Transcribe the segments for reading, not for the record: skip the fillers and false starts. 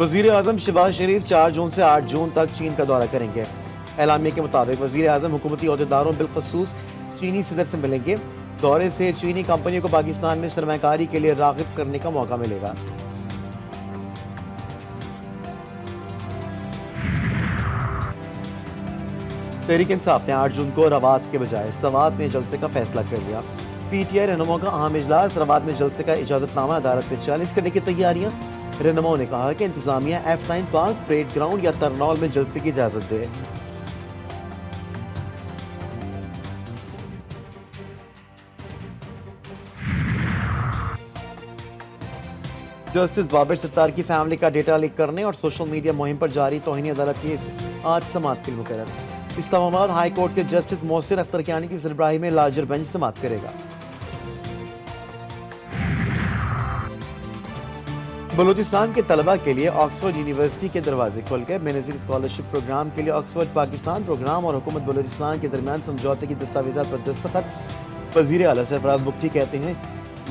वज़ीर आज़म शहबाज शरीफ 4 जून से 8 जून तक चीन का दौरा करेंगे। एलामिया के मुताबिक वज़ीर आज़म हुकूमती अहदेदारों बिलखसूस चीनी सदर से मिलेंगे। दौरे से चीनी कंपनियों को पाकिस्तान में सरमायाकारी के लिए राग़िब करने का मौका मिलेगा। तहरीक इंसाफ ने 8 जून को रवात के बजाय सवात में जलसे का फैसला कर लिया। पीटीआई रहनुमाओं का अहम इजलास, रवात में जलसे का इजाजतनामा अदालत में चैलेंज करने की तैयारियां। रहनुमाओं ने कहा कि इंतजामिया F9 पार्क, परेड ग्राउंड या तरनौल में जलसे की इजाजत दे। जस्टिस बाबर सत्तार की फैमिली का डेटा लीक करने और सोशल मीडिया मुहिम पर जारी तौहीन अदालत केस आज समाअत के लिए मुकर्रर। इस्लामाबाद हाई कोर्ट के जस्टिस मोहसिन अख्तर कियानी की सरबराही में लार्जर बेंच समाअत करेगा। बलूचिस्तान के तलबा के लिए ऑक्सफोर्ड यूनिवर्सिटी के दरवाजे खुल गए। बेनज़ीर स्कॉलरशिप प्रोग्राम के लिए ऑक्सफोर्ड पाकिस्तान प्रोग्राम और हुकूमत बलूचिस्तान के दरमियान समझौते की दस्तावेज़ात पर दस्तखत। वज़ीर आला सरफराज मुफ्ती कहते हैं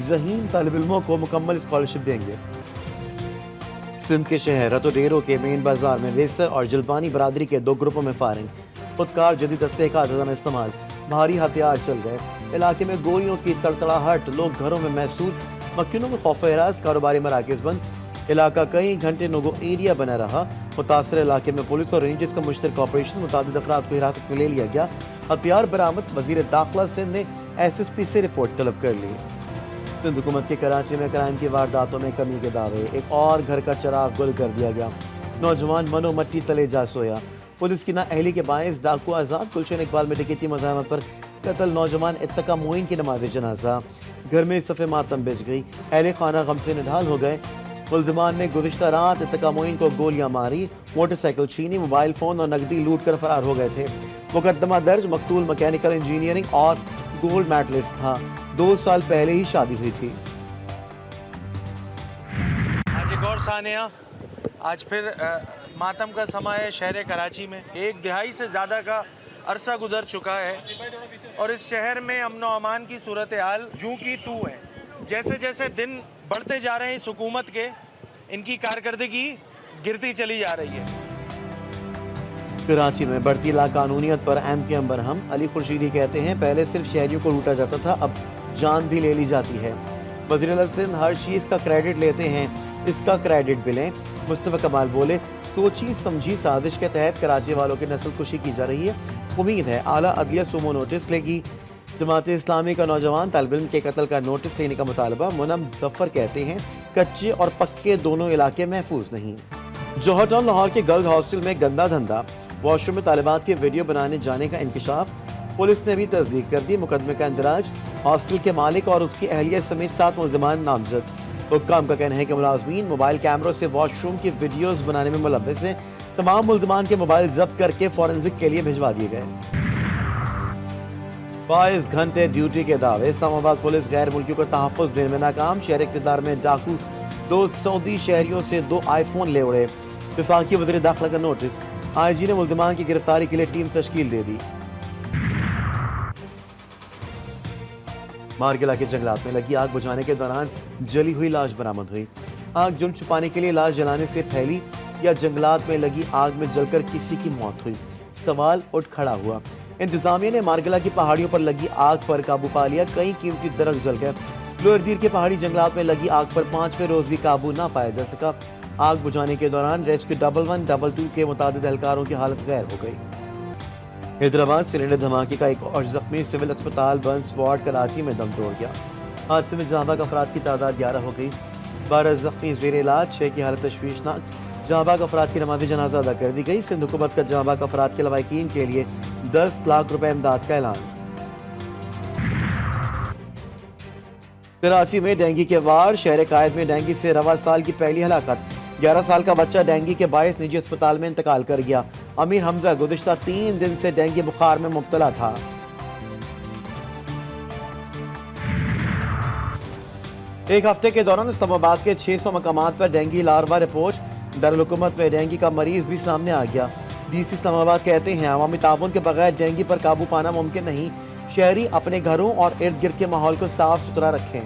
ज़हीन तालिब इल्मों को मुकम्मल स्कॉलरशिप देंगे। सिंध के शहर रतोडेरो के मेन बाजार में वेसर और जलबानी बरादरी के 2 ग्रुपों में फायरिंग। खुदकार जदीद दस्ते का आज़ादाना इस्तेमाल, भारी हथियार चल गए। इलाके में गोलियों की तड़तड़ाहट, लोग घरों में महसूस। मक्खियों में खौफ एराज, कारोबारी मराकज़ बंद। इलाका कई घंटे नोगो एरिया बना रहा। मुतासर इलाके में पुलिस और रेंजर्स का मुश्तरक ऑपरेशन, मुताबिद अफराद को हिरासत में ले लिया गया। हथियार बरामद। वज़ीर दाखिला सिंध ने SSP से रिपोर्ट तलब कर ली। सिंध हुकूमत के कराची में क्राइम की वारदातों में कमी के दावे। एक और घर का चिराग गुल कर दिया गया। नौजवान मनो मट्टी तले जा सोया। पुलिस की नाअहली के बायस डाकू आज़ाद। गुलशन इकबाल में डकैती मज़ाहमत पर कत्ल। नौजवान इत्तका मोइन की नमाज जनाजा। घर में सफ़े मातम बिछ गई। अहले खाना गम से निढाल हो गए। मुल्ज़िमान ने गुज़िश्ता रात इत्तका मोइन को गोलियां मारी, मोटरसाइकिल छीनी, मोबाइल फ़ोन और नकदी लूट कर फरार हो गए थे। मुकदमा दर्ज। मकतूल मैकेनिकल इंजीनियरिंग और गोल्ड मेडलिस्ट था। 2 साल पहले ही शादी हुई थी। आज एक और सानिया, आज फिर मातम का समय है शहर कराची में। 1 दिहाई से ज़्यादा का अरसा गुजर चुका है और इस शहर में अमन व अमान की सूरत हाल जूं की तू है। जैसे जैसे दिन बढ़ते जा रहे हैं इस हुकूमत के, इनकी कारकर्दगी गिरती चली जा रही है। कराची में बढ़ती लाकानूनियत पर MQ बरहम। अली खुर्शीदी कहते हैं पहले सिर्फ शहरियों को लूटा जाता था, अब जान भी ले ली जाती है। वज़ीर आला सिंध हर चीज़ का क्रेडिट लेते हैं, इसका क्रेडिट भी लें। मुस्तफ़ा कमाल बोले सोची समझी साजिश के तहत कराची वालों की नस्ल कुशी की जा रही है। उम्मीद है आला अदलिया सुमो नोटिस लेगी। जमात इस्लामी का नौजवान तालिब इल्म के कत्ल का नोटिस लेने का मुतालबा। मुनम जफ़र कहते हैं कच्चे और पक्के दोनों इलाके महफूज नहीं। जौहर टाउन लाहौर के गर्ल्स हॉस्टल में गंदा धंधा। वॉशरूम में तालिबात के वीडियो बनाने जाने का इंकशाफ। पुलिस ने भी तस्दीक कर दी। मुकदमे का इंदराज। हॉस्टल के मालिक और उसकी अहलिया समेत 7 मुल्ज़िमान नामजद। हुक्काम का कहना है कि मुलाजमीन मोबाइल कैमरों से वॉशरूम की वीडियोस बनाने में मुलव्वस हैं। तमाम मुल्ज़िमान के मोबाइल जब्त करके फॉरेंसिक के लिए भिजवा दिए गए। 22 घंटे ड्यूटी के दावे। इस्लामाबाद पुलिस गैर मुल्कियों को तहफ़्फ़ुज़ देने में नाकाम। शहर इक़्तिदार में डाकू 2 सऊदी शहरियों से 2 iPhone ले उड़े। वफाकी वज़ीर दाखिला का नोटिस। IG ने मुल्ज़िमान की गिरफ्तारी के लिए टीम तश्कील दे दी। मारगिला के जंगलात में लगी आग बुझाने के दौरान जली हुई लाश बरामद हुई। आग जुर्म छुपाने के लिए लाश जलाने से फैली या जंगलात में लगी आग में जलकर किसी की मौत हुई? सवाल उठ खड़ा हुआ। इंतजामिया ने मारगिला की पहाड़ियों पर लगी आग पर काबू पा लिया। कई कीमती दरख्त जल गए। लोअर दीर के पहाड़ी जंगलात में लगी आग पर 5वें रोज भी काबू ना पाया जा सका। आग बुझाने के दौरान रेस्क्यू 1112 के मुताबिक एहलकारों की हालत गैर हो गई। हैदराबाद सिलेंडर धमाके का एक और जख्मी सिविल अस्पताल बंस वार्ड कराची में दम तोड़ गया। हादसे में जहाँ बाग अफराद की तादाद 11 हो गई। 12 जख्मी जेर इलाज, 6 की हालत तशवीशनाक। जहाँ बाग अफराद की नमाज़ जनाजा अदा कर दी गई। सिंध हुकूमत का जहाँ बाग अफराद के लवाकिन के लिए 10 लाख रुपए इमदाद का ऐलान। कराची में डेंगू के वार। शहर कायद में डेंगू से रवा साल की पहली हलाकत। 11 साल का बच्चा डेंगू के बायस निजी अस्पताल में इंतकाल कर गया। अमीर हमजा गुज़िश्ता 3 दिन से डेंगू बुखार में मुब्तला था। एक हफ्ते के दौरान इस्लामाबाद के 600 मकामात पर डेंगू लार्वा रिपोर्ट। दारुल हुकूमत में डेंगू का मरीज भी सामने आ गया। DC इस्लामाबाद कहते हैं अवामी ताउन के बगैर डेंगू पर काबू पाना मुमकिन नहीं। शहरी अपने घरों और इर्द गिर्द के माहौल को साफ सुथरा रखें।